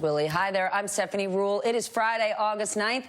Willie. Hi there, I'm Stephanie Ruhle. It is Friday, August 9th,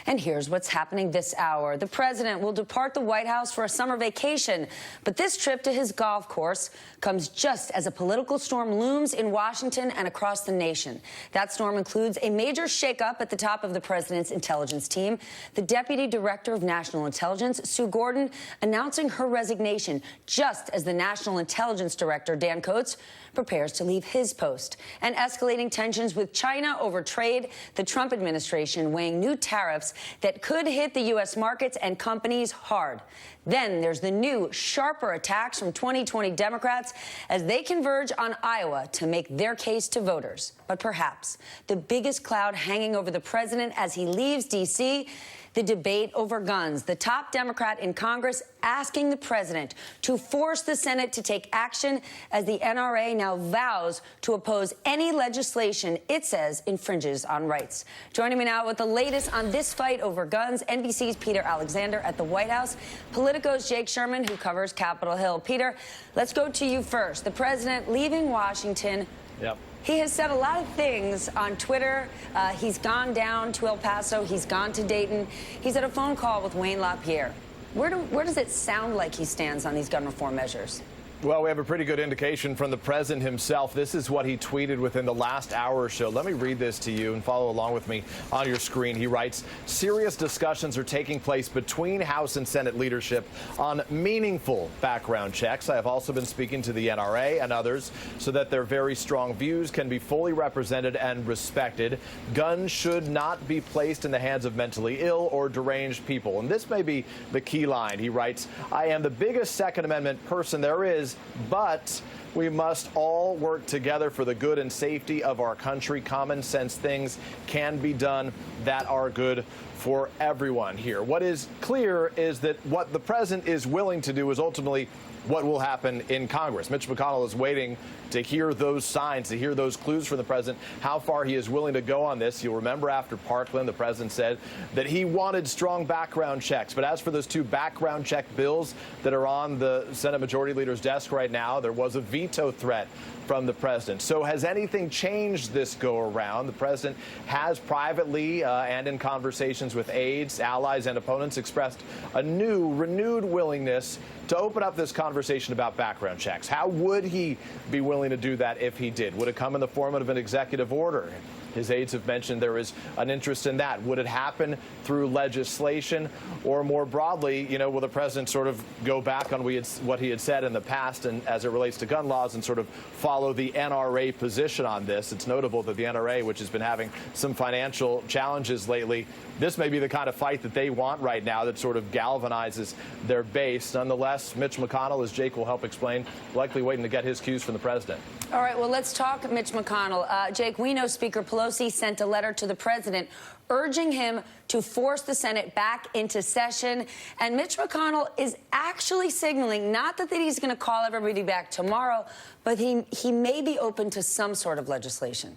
and here's what's happening this hour. The president will depart the White House for a summer vacation, but this trip to his golf course comes just as a political storm looms in Washington and across the nation. That storm includes a major shakeup at the top of the president's intelligence team. The Deputy Director of National Intelligence, Sue Gordon, announcing her resignation just as the National Intelligence Director, Dan Coats, prepares to leave his post. And escalating tensions with China over trade, the Trump administration weighing new tariffs that could hit the U.S. markets and companies hard. Then there's the new, sharper attacks from 2020 Democrats as they converge on Iowa to make their case to voters. But perhaps the biggest cloud hanging over the president as he leaves D.C., the debate over guns. The top Democrat in Congress asking the president to force the Senate to take action as the NRA now vows to oppose any legislation it says infringes on rights. Joining me now with the latest on this fight over guns, NBC's Peter Alexander at the White House, Politico's Jake Sherman, who covers Capitol Hill. Peter, let's go to you first. The president leaving Washington. Yep. He has said a lot of things on Twitter. He's gone down to El Paso. He's gone to Dayton. He's had a phone call with Wayne LaPierre. Where does it sound like he stands on these gun reform measures? Well, we have a pretty good indication from the president himself. This is what he tweeted within the last hour or so. Let me read this to you and follow along with me on your screen. He writes, serious discussions are taking place between House and Senate leadership on meaningful background checks. I have also been speaking to the NRA and others so that their very strong views can be fully represented and respected. Guns should not be placed in the hands of mentally ill or deranged people. And this may be the key line. He writes, I am the biggest Second Amendment person there is, but we must all work together for the good and safety of our country. Common sense things can be done that are good for everyone here. What is clear is that what the president is willing to do is ultimately what will happen in Congress. Mitch McConnell is waiting to hear those signs, to hear those clues from the president, how far he is willing to go on this. You'll remember after Parkland, the president said that he wanted strong background checks. But as for those two background check bills that are on the Senate Majority Leader's desk right now, there was a veto threat from the president. So has anything changed this go around? The president has privately and in conversations with aides, allies, and opponents expressed a new, renewed willingness to open up this conversation about background checks. How would he be willing to do that if he did? Would it come in the form of an executive order? His aides have mentioned there is an interest in that. Would it happen through legislation, or more broadly, will the president sort of go back on what he had said in the past and as it relates to gun laws and sort of follow the NRA position on this? It's notable that the NRA, which has been having some financial challenges lately, this may be the kind of fight that they want right now that sort of galvanizes their base. Nonetheless, Mitch McConnell, as Jake will help explain, likely waiting to get his cues from the president. All right, well, let's talk Mitch McConnell. Jake, we know Speaker Pelosi sent a letter to the president urging him to force the Senate back into session. And Mitch McConnell is actually signaling not that he's going to call everybody back tomorrow, but he may be open to some sort of legislation.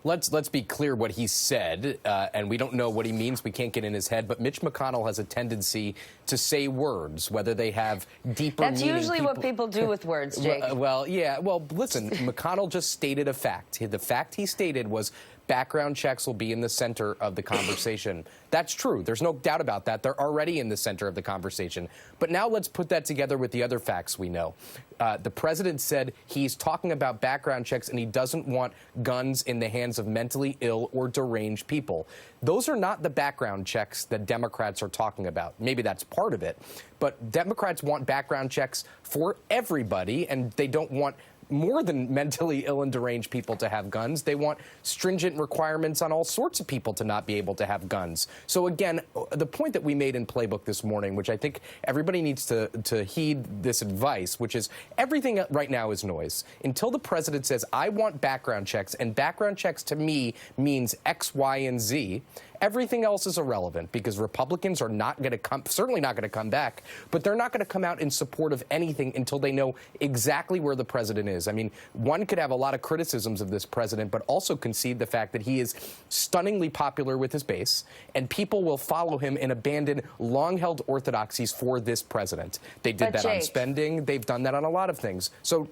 Let's be clear what he said, and we don't know what he means. We can't get in his head. But Mitch McConnell has a tendency to say words, whether they have deeper meaning. That's usually what people do with words, Jake. Well, yeah. Well, listen, McConnell just stated a fact. The fact he stated was background checks will be in the center of the conversation. That's true. There's no doubt about that. They're already in the center of the conversation. But now let's put that together with the other facts we know. The president said he's talking about background checks and he doesn't want guns in the hands of mentally ill or deranged people. Those are not the background checks that Democrats are talking about. Maybe that's part of it. But Democrats want background checks for everybody, and they don't want more than mentally ill and deranged people to have guns. They want stringent requirements on all sorts of people to not be able to have guns. So again, the point that we made in Playbook this morning, which I think everybody needs to heed this advice, which is everything right now is noise. Until the president says, I want background checks, and background checks to me means X, Y, and Z, Everything else is irrelevant because Republicans are not going to certainly not going to come back, but they're not going to come out in support of anything until they know exactly where the president is. I mean, one could have a lot of criticisms of this president, but also concede the fact that he is stunningly popular with his base, and people will follow him and abandon long-held orthodoxies for this president. They did that on spending. They've done that on a lot of things. So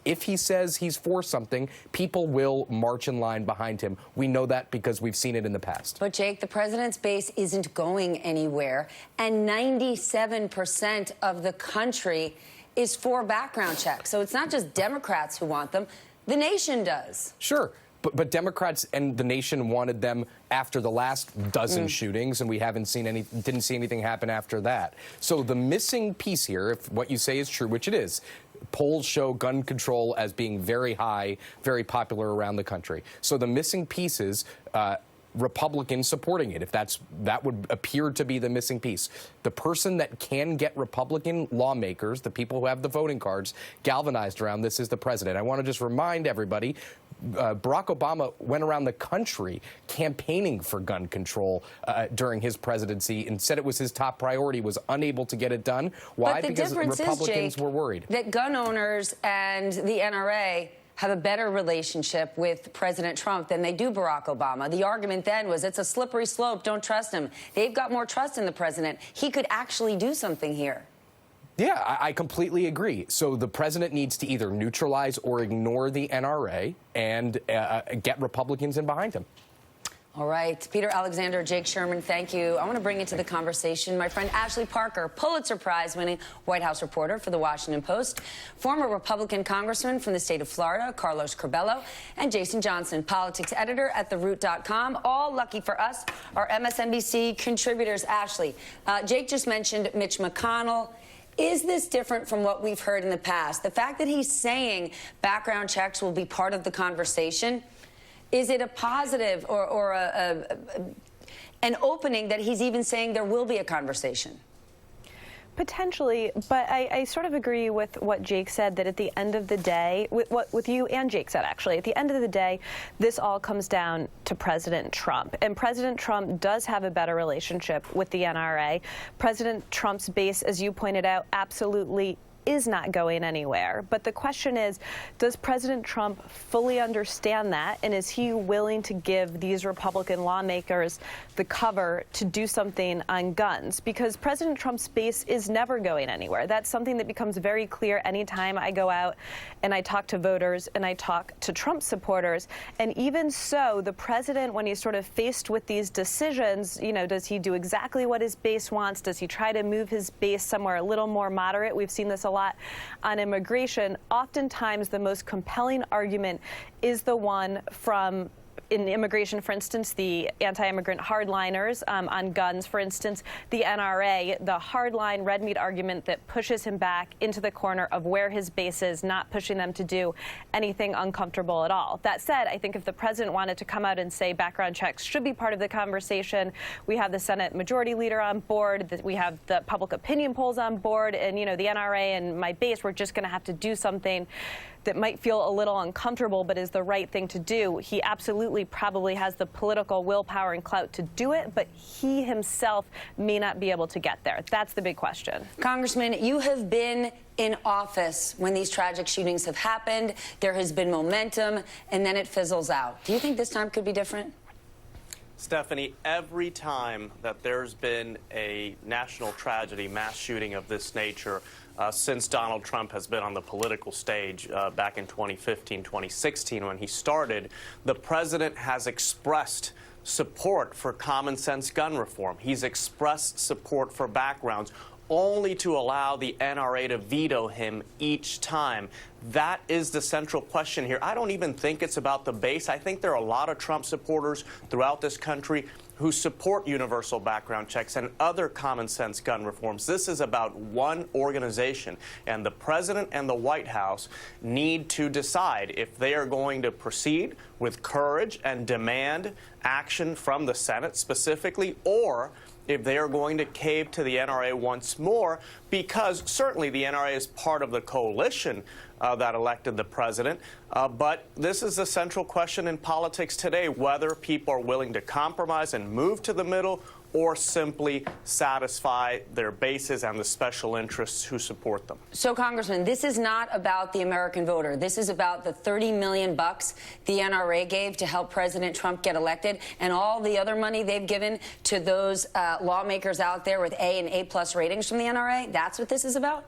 if he says he's for something, people will march in line behind him. We know that because we've seen it in the past. But, Jake, the president's base isn't going anywhere, and 97% of the country is for background checks. So it's not just Democrats who want them. The nation does. Sure. But Democrats and the nation wanted them after the last dozen shootings, and we didn't see anything happen after that. So the missing piece here, if what you say is true, which it is, polls show gun control as being very high, very popular around the country. So the missing piece is Republicans supporting it, if that would appear to be the missing piece. The person that can get Republican lawmakers, the people who have the voting cards, galvanized around this is the president. I want to just remind everybody, Barack Obama went around the country campaigning for gun control during his presidency and said it was his top priority, was unable to get it done. Why? Because Republicans were worried. That gun owners and the NRA have a better relationship with President Trump than they do Barack Obama. The argument then was it's a slippery slope, don't trust him. They've got more trust in the president. He could actually do something here. Yeah, I completely agree. So the president needs to either neutralize or ignore the NRA and get Republicans in behind him. All right. Peter Alexander, Jake Sherman, thank you. I want to bring into the conversation my friend Ashley Parker, Pulitzer Prize-winning White House reporter for The Washington Post, former Republican congressman from the state of Florida, Carlos Curbello, and Jason Johnson, politics editor at TheRoot.com. All lucky for us, our MSNBC contributors. Ashley, Jake just mentioned Mitch McConnell. Is this different from what we've heard in the past? The fact that he's saying background checks will be part of the conversation, is it a positive or an opening that he's even saying there will be a conversation? Potentially, but I sort of agree with what Jake said, that at the end of the day, with you and Jake said, actually, at the end of the day, this all comes down to President Trump. And President Trump does have a better relationship with the NRA. President Trump's base, as you pointed out, absolutely is not going anywhere. But the question is, does President Trump fully understand that? And is he willing to give these Republican lawmakers the cover to do something on guns? Because President Trump's base is never going anywhere. That's something that becomes very clear anytime I go out and I talk to voters and I talk to Trump supporters. And even so, the president, when he's sort of faced with these decisions, you know, does he do exactly what his base wants? Does he try to move his base somewhere a little more moderate? We've seen this a lot on immigration. Oftentimes, the most compelling argument is the one from, in immigration, for instance, the anti-immigrant hardliners, on guns, for instance, the NRA, the hardline red meat argument that pushes him back into the corner of where his base is, not pushing them to do anything uncomfortable at all. That said, I think if the president wanted to come out and say background checks should be part of the conversation, we have the Senate Majority Leader on board, we have the public opinion polls on board, and, you know, the NRA and my base, we're just going to have to do something that might feel a little uncomfortable but is the right thing to do. He absolutely probably has the political willpower and clout to do it, but he himself may not be able to get there. That's the big question. Congressman, you have been in office when these tragic shootings have happened. There has been momentum, and then it fizzles out. Do you think this time could be different? Stephanie, every time that there's been a national tragedy, mass shooting of this nature, since Donald Trump has been on the political stage back in 2015, 2016, when he started, the president has expressed support for common sense gun reform. He's expressed support for backgrounds, only to allow the NRA to veto him each time. That is the central question here. I don't even think it's about the base. I think there are a lot of Trump supporters throughout this country who support universal background checks and other common sense gun reforms. This is about one organization, and the president and the White House need to decide if they are going to proceed with courage and demand action from the Senate specifically, or if they are going to cave to the NRA once more, because certainly the NRA is part of the coalition that elected the president. But this is the central question in politics today, whether people are willing to compromise and move to the middle or simply satisfy their bases and the special interests who support them. So, Congressman, this is not about the American voter. This is about the $30 million the NRA gave to help President Trump get elected and all the other money they've given to those lawmakers out there with A and A+ ratings from the NRA. That's what this is about?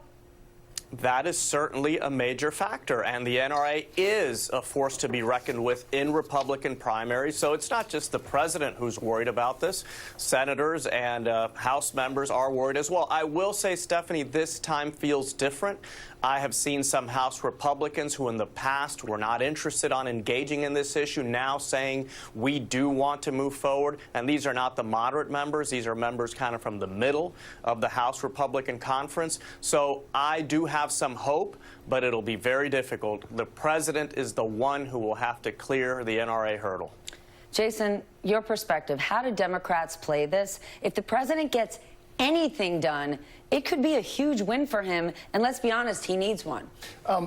That is certainly a major factor, and the NRA is a force to be reckoned with in Republican primaries. So it's not just the president who's worried about this. Senators and House members are worried as well. I will say, Stephanie, this time feels different. I have seen some House Republicans who in the past were not interested on engaging in this issue now saying we do want to move forward. And these are not the moderate members. These are members kind of from the middle of the House Republican Conference. So I do have some hope, but it'll be very difficult. The president is the one who will have to clear the NRA hurdle. Jason, your perspective, how do Democrats play this? If the president gets anything done, it could be a huge win for him, and let's be honest, he needs one.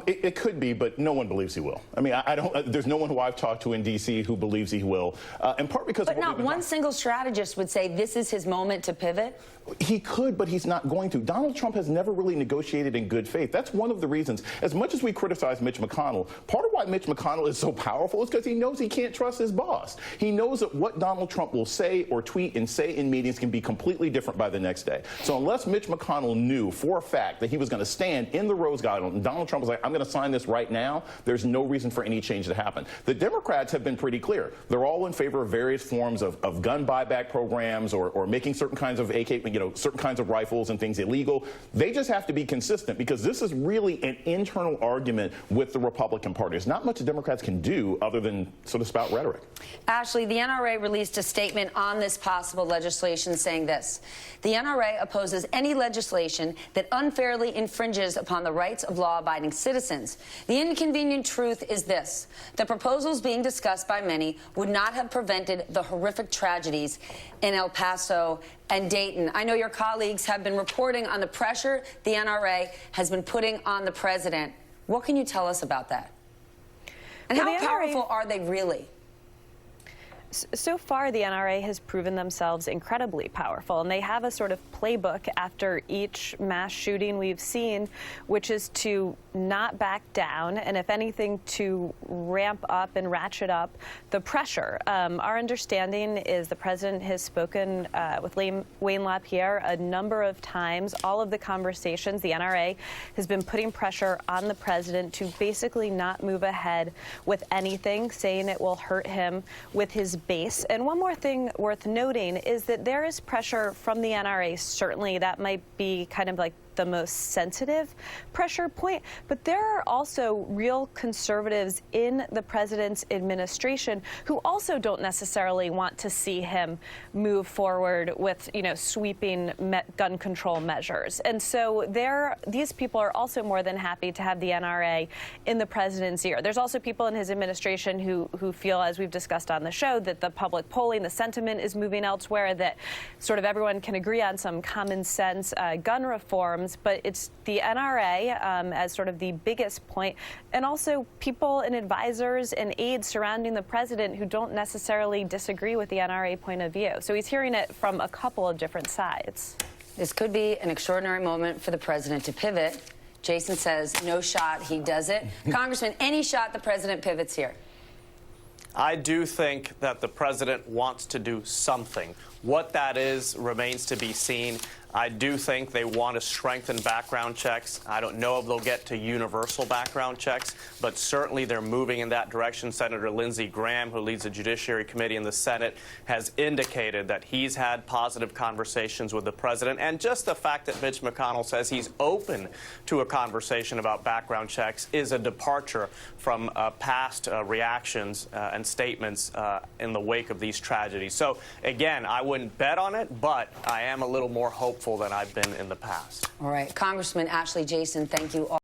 It could be, but no one believes he will. I mean, I don't. There's no one who I've talked to in D.C. who believes he will, in part because. But not one single strategist would say this is his moment to pivot. He could, but he's not going to. Donald Trump has never really negotiated in good faith. That's one of the reasons. As much as we criticize Mitch McConnell, part of why Mitch McConnell is so powerful is because he knows he can't trust his boss. He knows that what Donald Trump will say or tweet and say in meetings can be completely different by the next day. So unless Mitch McConnell knew for a fact that he was going to stand in the Rose Garden and Donald Trump was like, I'm going to sign this right now, there's no reason for any change to happen. The Democrats have been pretty clear. They're all in favor of various forms of gun buyback programs or making certain kinds of certain kinds of rifles and things illegal. They just have to be consistent because this is really an internal argument with the Republican Party. There's not much the Democrats can do other than sort of spout rhetoric. Ashley, the NRA released a statement on this possible legislation saying this. The NRA opposes any legislation that unfairly infringes upon the rights of law-abiding citizens. The inconvenient truth is this. The proposals being discussed by many would not have prevented the horrific tragedies in El Paso and Dayton. I know your colleagues have been reporting on the pressure the NRA has been putting on the president. What can you tell us about that? And how powerful are they really? So far, the NRA has proven themselves incredibly powerful, and they have a sort of playbook after each mass shooting we've seen, which is to not back down, and if anything, to ramp up and ratchet up the pressure. Our understanding is the president has spoken with Wayne LaPierre a number of times. All of the conversations, the NRA has been putting pressure on the president to basically not move ahead with anything, saying it will hurt him with his base. And one more thing worth noting is that there is pressure from the NRA. Certainly, that might be kind of like the most sensitive pressure point, but there are also real conservatives in the president's administration who also don't necessarily want to see him move forward with, sweeping gun control measures. And so these people are also more than happy to have the NRA in the president's ear. There's also people in his administration who feel, as we've discussed on the show, that the public polling, the sentiment is moving elsewhere, that sort of everyone can agree on some common sense gun reforms. But it's the NRA as sort of the biggest point, and also people and advisors and aides surrounding the president who don't necessarily disagree with the NRA point of view. So he's hearing it from a couple of different sides. This could be an extraordinary moment for the president to pivot. Jason says no shot he does it. Congressman, any shot the president pivots here? I do think that the president wants to do something. What that is remains to be seen. I do think they want to strengthen background checks. I don't know if they'll get to universal background checks, but certainly they're moving in that direction. Senator Lindsey Graham, who leads the Judiciary Committee in the Senate, has indicated that he's had positive conversations with the president. And just the fact that Mitch McConnell says he's open to a conversation about background checks is a departure from past reactions and statements in the wake of these tragedies. So, again, I wouldn't bet on it, but I am a little more hopeful than I've been in the past. All right. Congressman Ashley, Jason, thank you all.